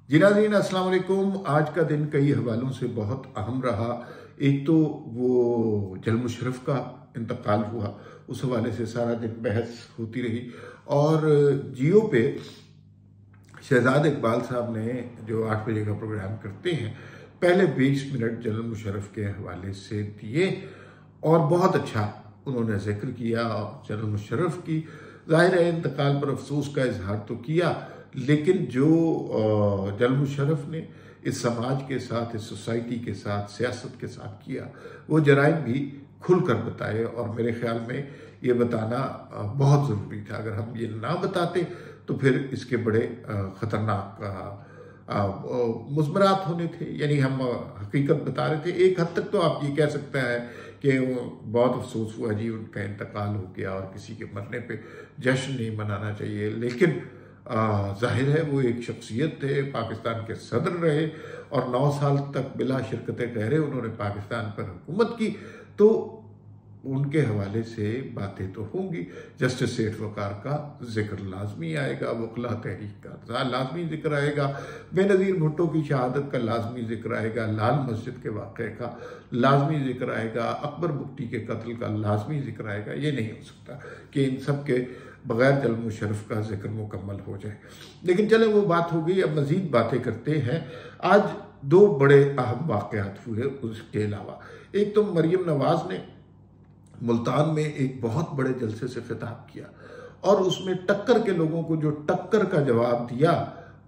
जी नाज़रीन, अस्सलाम वालेकुम। आज का दिन कई हवालों से बहुत अहम रहा। एक तो वो जनरल मुशर्रफ का इंतकाल हुआ, उस हवाले से सारा दिन बहस होती रही। और जियो पे शहजाद इकबाल साहब ने जो 8 बजे का प्रोग्राम करते हैं, पहले 20 मिनट जनरल मुशर्रफ के हवाले से दिए और बहुत अच्छा उन्होंने जिक्र किया जनरल मुशर्रफ की। जाहिर है इंतकाल पर अफसोस का इजहार तो किया, लेकिन जो जनरल मुशर्रफ ने इस समाज के साथ, इस सोसाइटी के साथ, सियासत के साथ किया, वो जराइम भी खुलकर बताए। और मेरे ख्याल में ये बताना बहुत ज़रूरी था। अगर हम ये ना बताते तो फिर इसके बड़े ख़तरनाक मुज़मरात होने थे। यानी हम हकीकत बता रहे थे। एक हद तक तो आप ये कह सकते हैं कि बहुत अफसोस हुआ जी, उनका इंतकाल हो गया और किसी के मरने पे जश्न नहीं मनाना चाहिए। लेकिन जाहिर है वो एक शख्सियत थे, पाकिस्तान के सदर रहे और 9 साल तक बिला शिरकत गहरे उन्होंने पाकिस्तान पर हुकूमत की, तो उनके हवाले से बातें तो होंगी। जस्टिस सेठ वकार का जिक्र लाजमी आएगा, वकला तहरीक का लाजमी जिक्र आएगा, बेनज़ीर भुट्टो की शहादत का लाजमी जिक्र आएगा, लाल मस्जिद के वाक़े का लाजमी जिक्र आएगा, अकबर बुख्ती के कत्ल का लाजमी जिक्र आएगा। ये नहीं हो सकता कि इन सब के बग़ैर जनरल मुशर्रफ का जिक्र मुकम्मल हो जाए। लेकिन चले वो बात हो गई, अब मज़ीद बातें करते हैं। आज 2 बड़े अहम वाक़यात हुए उसके अलावा। एक तो मरीम नवाज़ ने मुल्तान में एक बहुत बड़े जलसे से खिताब किया और उसमें टक्कर के लोगों को जो टक्कर का जवाब दिया,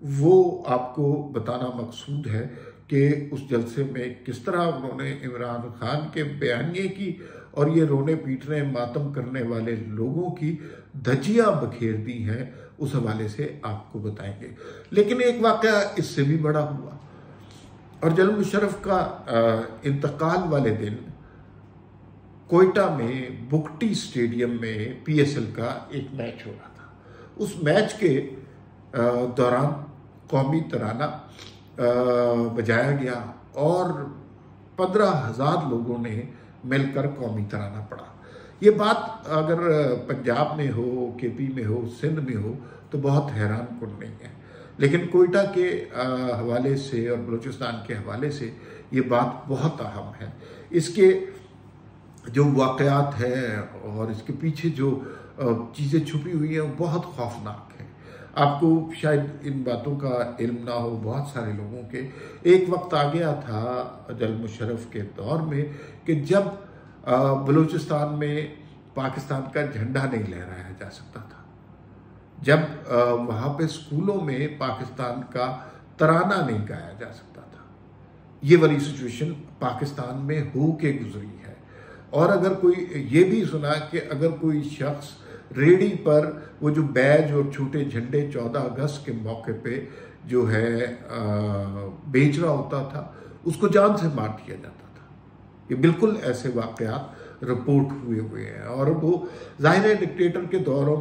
वो आपको बताना मकसूद है कि उस जलसे में किस तरह उन्होंने इमरान खान के बयानिए की और ये रोने पीटने मातम करने वाले लोगों की धज्जियां बखेर दी हैं। उस हवाले से आपको बताएंगे। लेकिन एक वाक़या इससे भी बड़ा हुआ और जनरल मुशर्रफ का इंतकाल वाले दिन कोयटा में बुगटी स्टेडियम में PSL का एक मैच हो रहा था। उस मैच के दौरान कौमी तराना बजाया गया और 15,000 लोगों ने मिलकर कौमी तराना पढ़ा। ये बात अगर पंजाब में हो, KP में हो, सिंध में हो तो बहुत हैरान कुन नहीं है, लेकिन कोयटा के हवाले से और बलूचिस्तान के हवाले से ये बात बहुत अहम है। इसके जो वाक़यात हैं और इसके पीछे जो चीज़ें छुपी हुई हैं वो बहुत खौफनाक है। आपको शायद इन बातों का इल्म ना हो बहुत सारे लोगों के। एक वक्त आ गया था जनरल मुशर्रफ के दौर में कि जब बलूचिस्तान में पाकिस्तान का झंडा नहीं लहराया जा सकता था, जब वहाँ पे स्कूलों में पाकिस्तान का तराना नहीं गाया जा सकता था। ये वाली सिचुएशन पाकिस्तान में हो के गुजरी है। और अगर कोई ये भी सुना कि अगर कोई शख्स रेडी पर वो जो बैज और छोटे झंडे 14 अगस्त के मौके पे जो है बेच रहा होता था, उसको जान से मार दिया जाता था। ये बिल्कुल ऐसे वाक़यात रिपोर्ट हुए हैं। और वो ज़ाहिर है डिक्टेटर के दौरों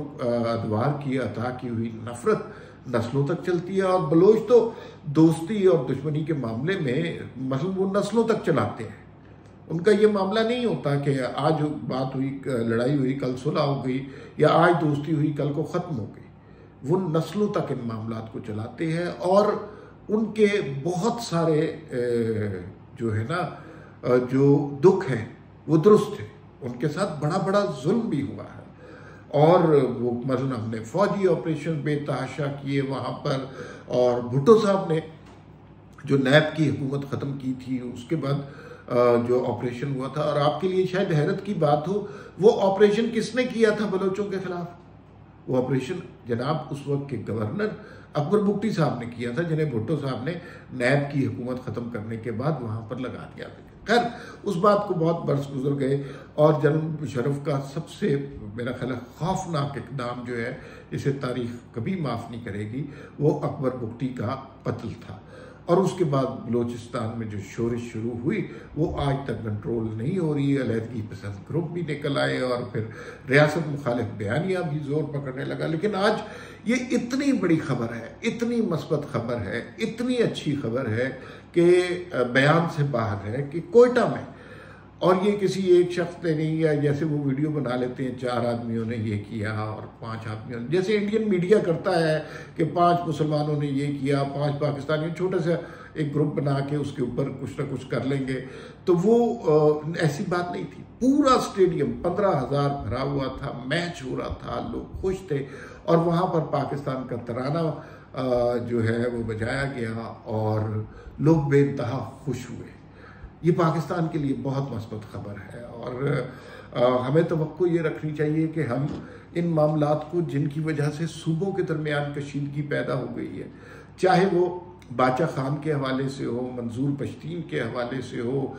अदवार की अता की हुई नफरत नस्लों तक चलती है। और बलोच तो दोस्ती और दुश्मनी के मामले में मतलब वो नस्लों तक चलाते हैं। उनका ये मामला नहीं होता कि आज बात हुई, लड़ाई हुई, कल सुलह हो गई, या आज दोस्ती हुई कल को ख़त्म हो गई। वो नस्लों तक इन मामलात को चलाते हैं और उनके बहुत सारे जो है ना जो दुख हैं वो दुरुस्त है। उनके साथ बड़ा बड़ा जुल्म भी हुआ है और वो मतलब हमने फौजी ऑपरेशन बेतहाशा किए वहाँ पर। और भुट्टो साहब ने जो नैब की हुकूमत ख़त्म की थी, उसके बाद जो ऑपरेशन हुआ था, और आपके लिए शायद हैरत की बात हो, वो ऑपरेशन किसने किया था बलोचों के खिलाफ? वो ऑपरेशन जनाब उस वक्त के गवर्नर अकबर बुख्ती साहब ने किया था, जिन्हें भुट्टो साहब ने नैब की हुकूमत ख़त्म करने के बाद वहाँ पर लगा दिया था। खैर, उस बात को बहुत बरस गुजर गए और जनरल मुशर्रफ का सबसे मेरा ख्याल है खौफनाक इक़दाम जो है, इसे तारीख कभी माफ़ नहीं करेगी, वो अकबर बुख्ती का कत्ल था। और उसके बाद बलूचिस्तान में जो शोरिश शुरू हुई वो आज तक कंट्रोल नहीं हो रही है। अलहदगी पसंद ग्रुप भी निकल आए और फिर रियासत मुखालिफ बयानियाँ भी जोर पकड़ने लगा। लेकिन आज ये इतनी बड़ी खबर है, इतनी मस्बत खबर है, इतनी अच्छी खबर है कि बयान से बाहर है कि कोयटा में और ये किसी एक शख्स ने नहीं, या जैसे वो वीडियो बना लेते हैं 4 आदमियों ने ये किया और 5 आदमियों ने, जैसे इंडियन मीडिया करता है कि 5 मुसलमानों ने ये किया, 5 पाकिस्तानी, छोटे से एक ग्रुप बना के उसके ऊपर कुछ ना कुछ कर लेंगे। तो वो ऐसी बात नहीं थी। पूरा स्टेडियम 15,000 भरा हुआ था, मैच हो रहा था, लोग खुश थे, और वहाँ पर पाकिस्तान का तराना जो है वो बजाया गया और लोग बेइंतहा खुश हुए। ये पाकिस्तान के लिए बहुत मस्बत खबर है, और हमें तवक्को ये रखनी चाहिए कि हम इन मामलात को, जिनकी वजह से सूबों के दरमियान कशीदगी पैदा हो गई है, चाहे वो बाचा खान के हवाले से हो, मंजूर पश्तीन के हवाले से हो,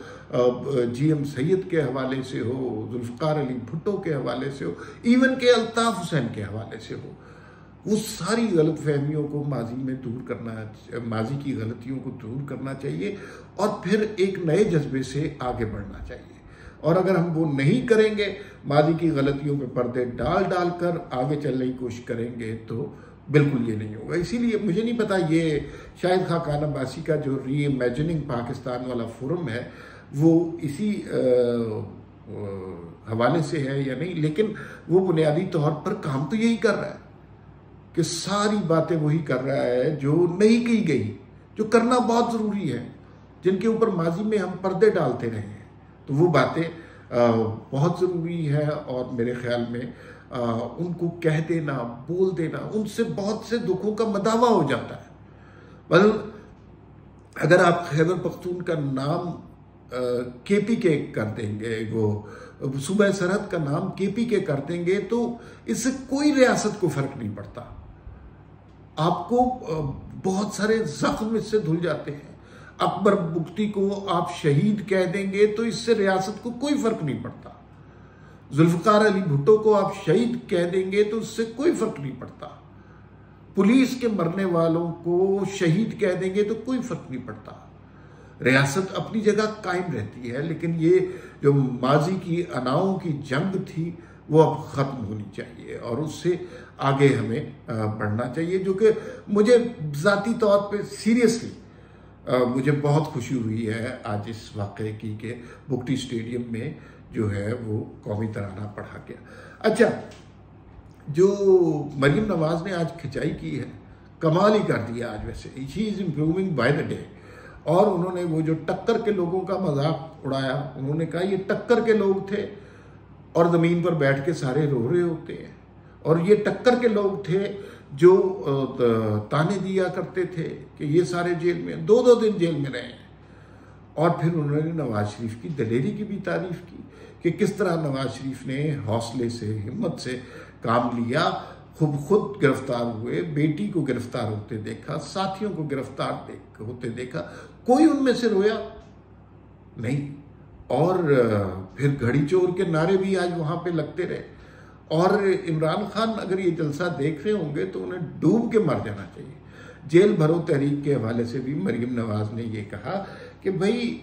GM सैयद के हवाले से हो, जुल्फ़िकार अली भुट्टो के हवाले से हो, इवन के अल्ताफ़ हुसैन के हवाले से हो, उस सारी गलत फहमियों को माजी में दूर करना, माजी की गलतियों को दूर करना चाहिए और फिर एक नए जज्बे से आगे बढ़ना चाहिए। और अगर हम वो नहीं करेंगे, माजी की गलतियों पे पर्दे डाल डाल कर आगे चलने की कोशिश करेंगे, तो बिल्कुल ये नहीं होगा। इसीलिए मुझे नहीं पता ये शायद खाकान अब्बासी का जो री इमेजिनिंग पाकिस्तान वाला फोरम है वो इसी हवाले से है या नहीं, लेकिन वो बुनियादी तौर पर काम तो यही कर रहा है कि सारी बातें वही कर रहा है जो नहीं की गई, जो करना बहुत ज़रूरी है, जिनके ऊपर माजी में हम पर्दे डालते रहे हैं। तो वो बातें बहुत ज़रूरी है, और मेरे ख्याल में उनको कह देना, बोल देना, उनसे बहुत से दुखों का मदावा हो जाता है। मतलब अगर आप खैबर पख्तून का नाम KPK कर देंगे, वो सूबा सरहद का नाम KPK कर देंगे, तो इससे कोई रियासत को फर्क नहीं पड़ता। आपको बहुत सारे जख्म इससे धुल जाते हैं। अकबर बुख्ती को आप शहीद कह देंगे तो इससे रियासत को कोई फर्क नहीं पड़ता। जुल्फ़िकार अली भुट्टो को आप शहीद कह देंगे तो उससे कोई फर्क नहीं पड़ता। पुलिस के मरने वालों को शहीद कह देंगे तो कोई फर्क नहीं पड़ता। रियासत अपनी जगह कायम रहती है, लेकिन ये जो माजी की अनाओं की जंग थी वो अब ख़त्म होनी चाहिए और उससे आगे हमें बढ़ना चाहिए, जो कि मुझे ज़ाती तौर पे सीरियसली मुझे बहुत खुशी हुई है आज इस वाक़े की कि बुख्ती स्टेडियम में जो है वो कौमी तराना पढ़ा गया। अच्छा, जो मरीम नवाज़ ने आज खिंचाई की है, कमाल ही कर दिया आज। वैसे she is improving by the day. और उन्होंने वो जो टक्कर के लोगों का मजाक उड़ाया, उन्होंने कहा ये टक्कर के लोग थे और ज़मीन पर बैठ के सारे रो रहे होते हैं, और ये टक्कर के लोग थे जो ताने दिया करते थे कि ये सारे जेल में 2-2 दिन जेल में रहे हैं। और फिर उन्होंने नवाज शरीफ की दलेरी की भी तारीफ की कि किस तरह नवाज शरीफ ने हौसले से, हिम्मत से काम लिया, खुद गिरफ्तार हुए, बेटी को गिरफ्तार होते देखा, साथियों को गिरफ्तार होते देखा, कोई उनमें से रोया नहीं। और फिर घड़ी चोर के नारे भी आज वहां पे लगते रहे। और इमरान खान अगर ये जलसा देख रहे होंगे तो उन्हें डूब के मर जाना चाहिए। जेल भरो तहरीक के हवाले से भी मरीम नवाज ने ये कहा कि भाई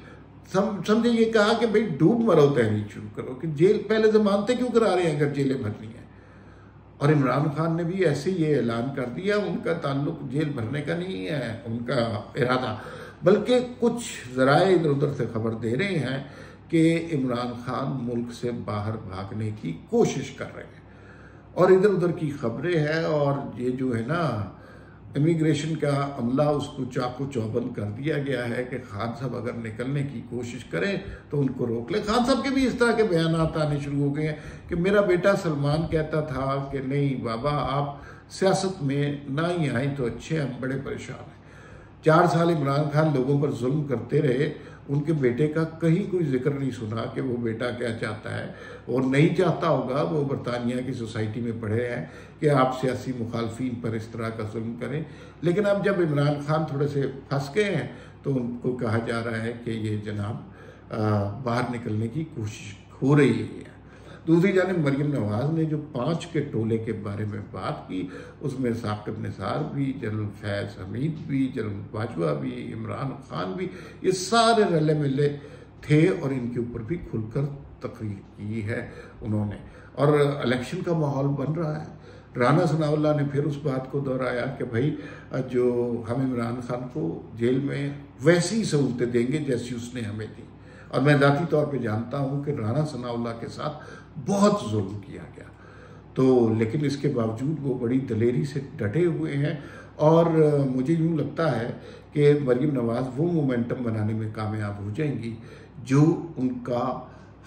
समझे, ये कहा कि भाई डूब मरो तहरीक शुरू करो, कि जेल पहले जमानतें क्यों करा रहे हैं अगर जेलें भरनी है। और इमरान खान ने भी ऐसे ये ऐलान कर दिया, उनका ताल्लुक जेल भरने का नहीं है उनका इरादा, बल्कि कुछ ज़राए इधर उधर से खबर दे रहे हैं कि इमरान खान मुल्क से बाहर भागने की कोशिश कर रहे हैं। और इधर उधर की खबरें हैं, और ये जो है ना इमिग्रेशन का अमला, उसको चाकू चौबंद कर दिया गया है कि खान साहब अगर निकलने की कोशिश करें तो उनको रोक ले। खान साहब के भी इस तरह के बयान आने शुरू हो गए हैं कि मेरा बेटा सलमान कहता था कि नहीं बाबा, आप सियासत में ना ही आए तो अच्छे, हम बड़े परेशान हैं। 4 साल इमरान खान लोगों पर जुल्म करते रहे, उनके बेटे का कहीं कोई जिक्र नहीं सुना कि वो बेटा क्या चाहता है, और नहीं चाहता होगा। वो बरतानिया की सोसाइटी में पढ़े हैं कि आप सियासी मुखालफिन पर इस तरह का जुल्म करें। लेकिन अब जब इमरान खान थोड़े से फंस गए हैं तो उनको कहा जा रहा है कि ये जनाब बाहर निकलने की कोशिश हो रही है। दूसरी जानिब मरीम नवाज ने जो 5 के टोले के बारे में बात की, उसमें साकिब निसार भी, जनरल फैज़ हमीद भी, जनरल बाजवा भी, इमरान खान भी, ये सारे रले मिले थे और इनके ऊपर भी खुलकर तकरीर की है उन्होंने। और इलेक्शन का माहौल बन रहा है। राना सनाउल्लाह ने फिर उस बात को दोहराया कि भाई जो हम इमरान खान को जेल में वैसी सहूलतें देंगे जैसी उसने हमें दी। और मैं ज़ाती तौर पे जानता हूँ कि राणा सनाउल्लाह के साथ बहुत जुल्म किया गया, तो लेकिन इसके बावजूद वो बड़ी दलेरी से डटे हुए हैं। और मुझे यूँ लगता है कि मरीम नवाज़ वो मोमेंटम बनाने में कामयाब हो जाएंगी जो उनका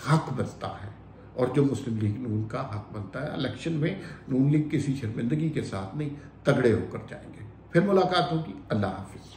हक बनता है और जो मुस्लिम लीग नून का हक बनता है। इलेक्शन में नून लीग किसी शर्मिंदगी के साथ नहीं, तगड़े होकर जाएंगे। फिर मुलाकात होगी। अल्लाह हाफिज़।